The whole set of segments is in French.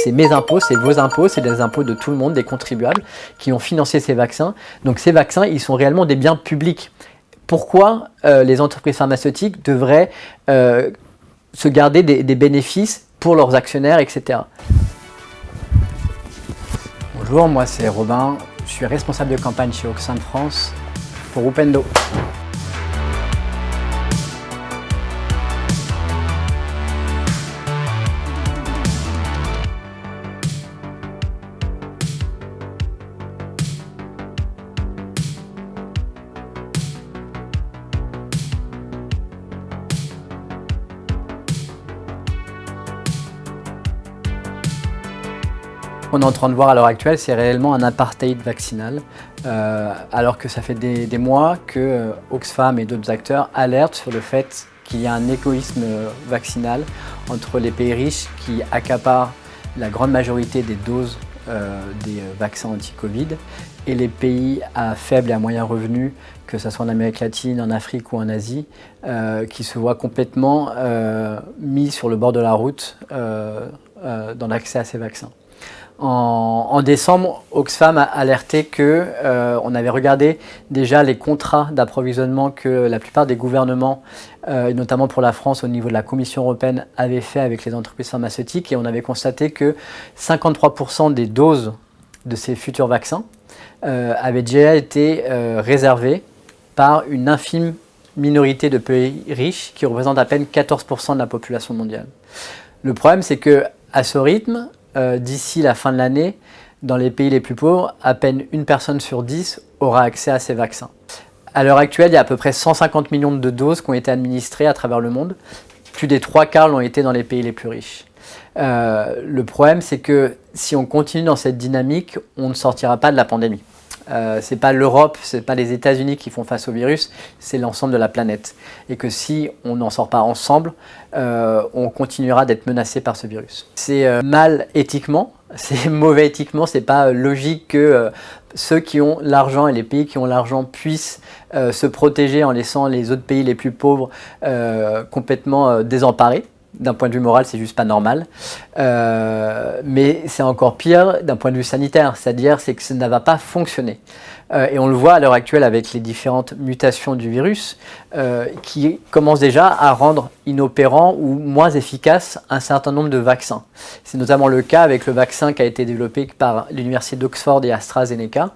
c'est mes impôts, c'est vos impôts, c'est des impôts de tout le monde, des contribuables qui ont financé ces vaccins. Donc ces vaccins, ils sont réellement des biens publics. Pourquoi les entreprises pharmaceutiques devraient se garder des bénéfices pour leurs actionnaires, etc. Bonjour, moi c'est Robin, je suis responsable de campagne chez Oxfam France pour Upendo. On est en train de voir à l'heure actuelle, c'est réellement un apartheid vaccinal, alors que ça fait des mois que Oxfam et d'autres acteurs alertent sur le fait qu'il y a un égoïsme vaccinal entre les pays riches qui accaparent la grande majorité des doses des vaccins anti-Covid et les pays à faible et à moyen revenu, que ce soit en Amérique latine, en Afrique ou en Asie, qui se voient complètement mis sur le bord de la route dans l'accès à ces vaccins. En décembre, Oxfam a alerté qu'on avait regardé déjà les contrats d'approvisionnement que la plupart des gouvernements, notamment pour la France au niveau de la Commission européenne, avaient fait avec les entreprises pharmaceutiques et on avait constaté que 53% des doses de ces futurs vaccins avaient déjà été réservées par une infime minorité de pays riches qui représentent à peine 14% de la population mondiale. Le problème, c'est qu'à ce rythme, d'ici la fin de l'année, dans les pays les plus pauvres, à peine une personne sur 10 aura accès à ces vaccins. À l'heure actuelle, il y a à peu près 150 millions de doses qui ont été administrées à travers le monde. Plus des 3/4 l'ont été dans les pays les plus riches. Le problème, c'est que si on continue dans cette dynamique, on ne sortira pas de la pandémie. C'est pas l'Europe, c'est pas les États-Unis qui font face au virus, c'est l'ensemble de la planète. Et que si on n'en sort pas ensemble, on continuera d'être menacé par ce virus. C'est mal éthiquement, c'est mauvais éthiquement, c'est pas logique que ceux qui ont l'argent et les pays qui ont l'argent puissent se protéger en laissant les autres pays les plus pauvres complètement désemparés. D'un point de vue moral, c'est juste pas normal. Mais c'est encore pire d'un point de vue sanitaire, c'est-à-dire que ça ne va pas fonctionner. Et on le voit à l'heure actuelle avec les différentes mutations du virus qui commencent déjà à rendre inopérants ou moins efficaces un certain nombre de vaccins. C'est notamment le cas avec le vaccin qui a été développé par l'université d'Oxford et AstraZeneca.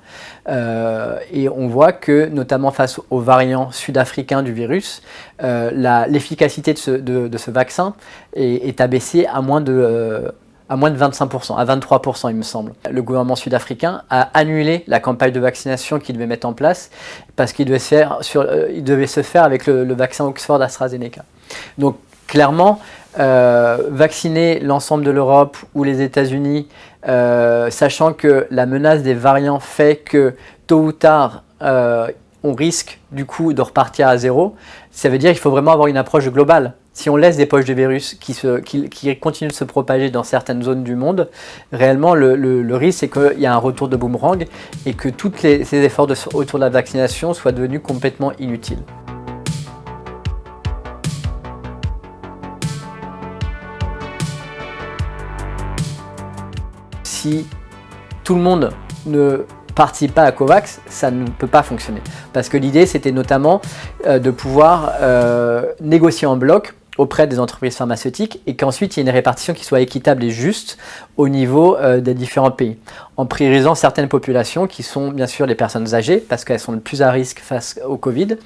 Et on voit que, notamment face aux variants sud-africains du virus, l'efficacité de ce vaccin est abaissée à moins de 25%, à 23% il me semble. Le gouvernement sud-africain a annulé la campagne de vaccination qu'il devait mettre en place parce qu'il devait se faire avec le vaccin Oxford AstraZeneca. Donc clairement, vacciner l'ensemble de l'Europe ou les États-Unis, sachant que la menace des variants fait que tôt ou tard, on risque du coup de repartir à zéro, ça veut dire qu'il faut vraiment avoir une approche globale. Si on laisse des poches de virus qui continuent de se propager dans certaines zones du monde, réellement le risque c'est qu'il y a un retour de boomerang et que tous ces efforts autour de la vaccination soient devenus complètement inutiles. Si tout le monde ne participe pas à COVAX, ça ne peut pas fonctionner. Parce que l'idée, c'était notamment de pouvoir négocier en bloc auprès des entreprises pharmaceutiques et qu'ensuite il y ait une répartition qui soit équitable et juste au niveau des différents pays, en priorisant certaines populations qui sont bien sûr les personnes âgées parce qu'elles sont le plus à risque face au Covid,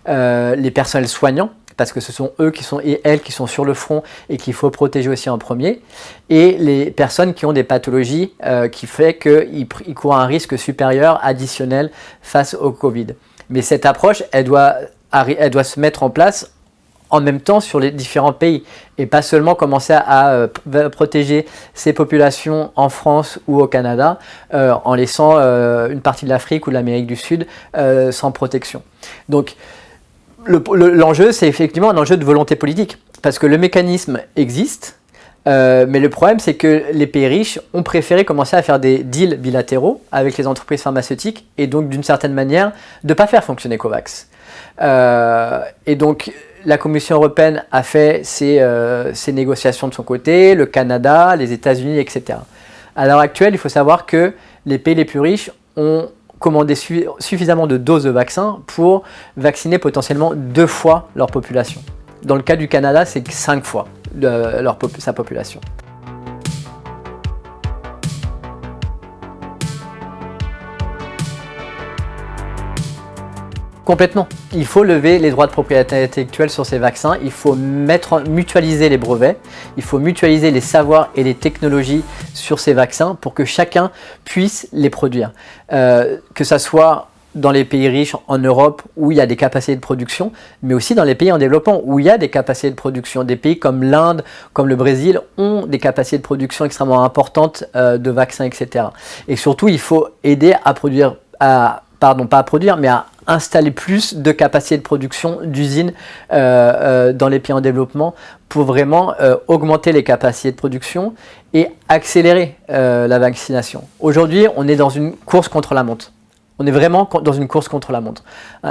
les personnels soignants parce que ce sont eux et elles qui sont sur le front et qu'il faut protéger aussi en premier, et les personnes qui ont des pathologies qui fait qu'ils courent un risque supérieur additionnel face au Covid. Mais cette approche, elle doit se mettre en place en même temps sur les différents pays et pas seulement commencer à protéger ces populations en France ou au Canada en laissant une partie de l'Afrique ou de l'Amérique du Sud sans protection. Donc l'enjeu, c'est effectivement un enjeu de volonté politique parce que le mécanisme existe, mais le problème c'est que les pays riches ont préféré commencer à faire des deals bilatéraux avec les entreprises pharmaceutiques et donc d'une certaine manière de ne pas faire fonctionner COVAX. Et donc la Commission européenne a fait ses négociations de son côté, le Canada, les États-Unis, etc. À l'heure actuelle, il faut savoir que les pays les plus riches ont commandé suffisamment de doses de vaccins pour vacciner potentiellement 2 fois leur population. Dans le cas du Canada, c'est 5 fois sa population. Complètement. Il faut lever les droits de propriété intellectuelle sur ces vaccins, il faut mutualiser les brevets, il faut mutualiser les savoirs et les technologies sur ces vaccins pour que chacun puisse les produire. Que ça soit dans les pays riches en Europe où il y a des capacités de production, mais aussi dans les pays en développement où il y a des capacités de production. Des pays comme l'Inde, comme le Brésil ont des capacités de production extrêmement importantes de vaccins, etc. Et surtout, il faut aider à produire, pas à produire, mais à installer plus de capacités de production d'usines dans les pays en développement pour vraiment augmenter les capacités de production et accélérer la vaccination. Aujourd'hui, on est dans une course contre la montre. On est vraiment dans une course contre la montre.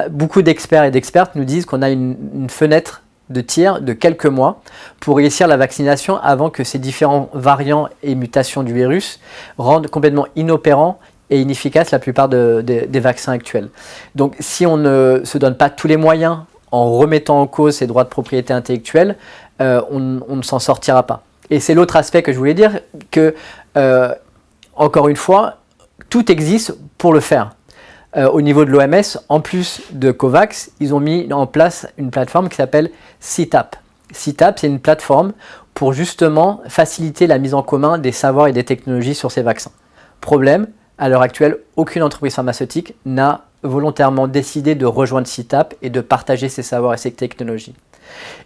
Beaucoup d'experts et d'expertes nous disent qu'on a une fenêtre de tir de quelques mois pour réussir la vaccination avant que ces différents variants et mutations du virus rendent complètement inopérants et inefficace la plupart des vaccins actuels. Donc si on ne se donne pas tous les moyens en remettant en cause ces droits de propriété intellectuelle, on ne s'en sortira pas. Et c'est l'autre aspect que je voulais dire, que encore une fois, tout existe pour le faire. Au niveau de l'OMS, en plus de COVAX, ils ont mis en place une plateforme qui s'appelle CITAP. CITAP, c'est une plateforme pour justement faciliter la mise en commun des savoirs et des technologies sur ces vaccins. Problème, à l'heure actuelle, aucune entreprise pharmaceutique n'a volontairement décidé de rejoindre CITAP et de partager ses savoirs et ses technologies.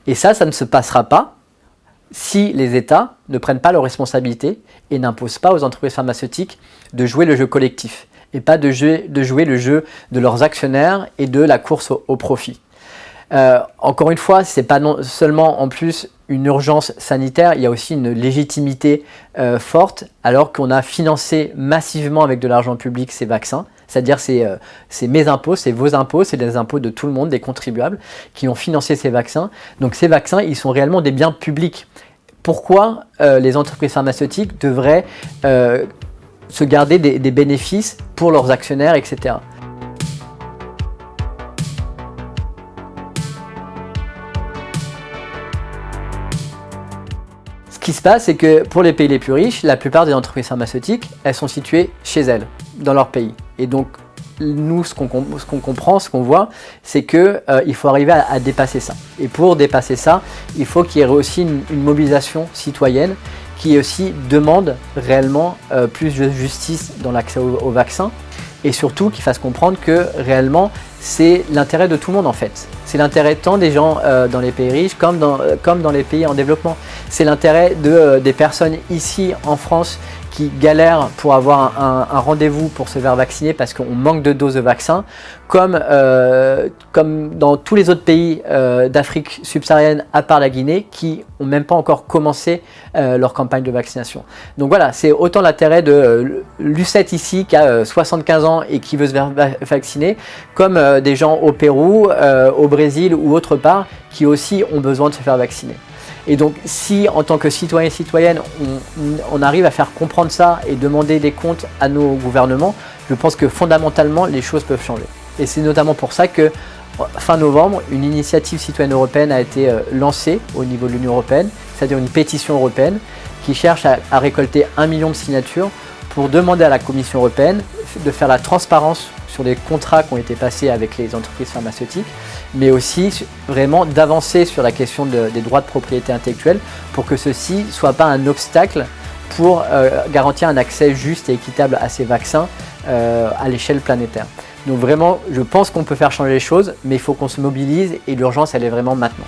Et ça ne se passera pas si les États ne prennent pas leurs responsabilités et n'imposent pas aux entreprises pharmaceutiques de jouer le jeu collectif et pas de jouer le jeu de leurs actionnaires et de la course au profit. Encore une fois, ce n'est pas seulement en plus une urgence sanitaire, il y a aussi une légitimité forte alors qu'on a financé massivement avec de l'argent public ces vaccins. C'est-à-dire c'est mes impôts, c'est vos impôts, c'est les impôts de tout le monde, des contribuables qui ont financé ces vaccins. Donc ces vaccins, ils sont réellement des biens publics. Pourquoi les entreprises pharmaceutiques devraient se garder des bénéfices pour leurs actionnaires, etc. Ce qui se passe, c'est que pour les pays les plus riches, la plupart des entreprises pharmaceutiques, elles sont situées chez elles, dans leur pays. Et donc, nous, ce qu'on comprend, ce qu'on voit, c'est qu'il faut arriver à dépasser ça. Et pour dépasser ça, il faut qu'il y ait aussi une mobilisation citoyenne qui aussi demande réellement plus de justice dans l'accès au vaccin et surtout qui fasse comprendre que réellement, c'est l'intérêt de tout le monde en fait. C'est l'intérêt tant des gens dans les pays riches comme dans les pays en développement. C'est l'intérêt des personnes ici en France qui galèrent pour avoir un rendez-vous pour se faire vacciner parce qu'on manque de doses de vaccins, comme dans tous les autres pays d'Afrique subsaharienne à part la Guinée qui n'ont même pas encore commencé leur campagne de vaccination. Donc voilà, c'est autant l'intérêt de Lucette ici qui a 75 ans et qui veut se faire vacciner, comme des gens au Pérou, au Brésil ou autre part qui aussi ont besoin de se faire vacciner. Et donc si en tant que citoyen et citoyenne on arrive à faire comprendre ça et demander des comptes à nos gouvernements, je pense que fondamentalement les choses peuvent changer. Et c'est notamment pour ça que fin novembre, une initiative citoyenne européenne a été lancée au niveau de l'Union européenne, c'est-à-dire une pétition européenne qui cherche à récolter 1 million de signatures pour demander à la Commission européenne de faire la transparence sur les contrats qui ont été passés avec les entreprises pharmaceutiques, mais aussi vraiment d'avancer sur la question des droits de propriété intellectuelle pour que ceci ne soit pas un obstacle pour garantir un accès juste et équitable à ces vaccins à l'échelle planétaire. Donc vraiment, je pense qu'on peut faire changer les choses, mais il faut qu'on se mobilise et l'urgence, elle est vraiment maintenant.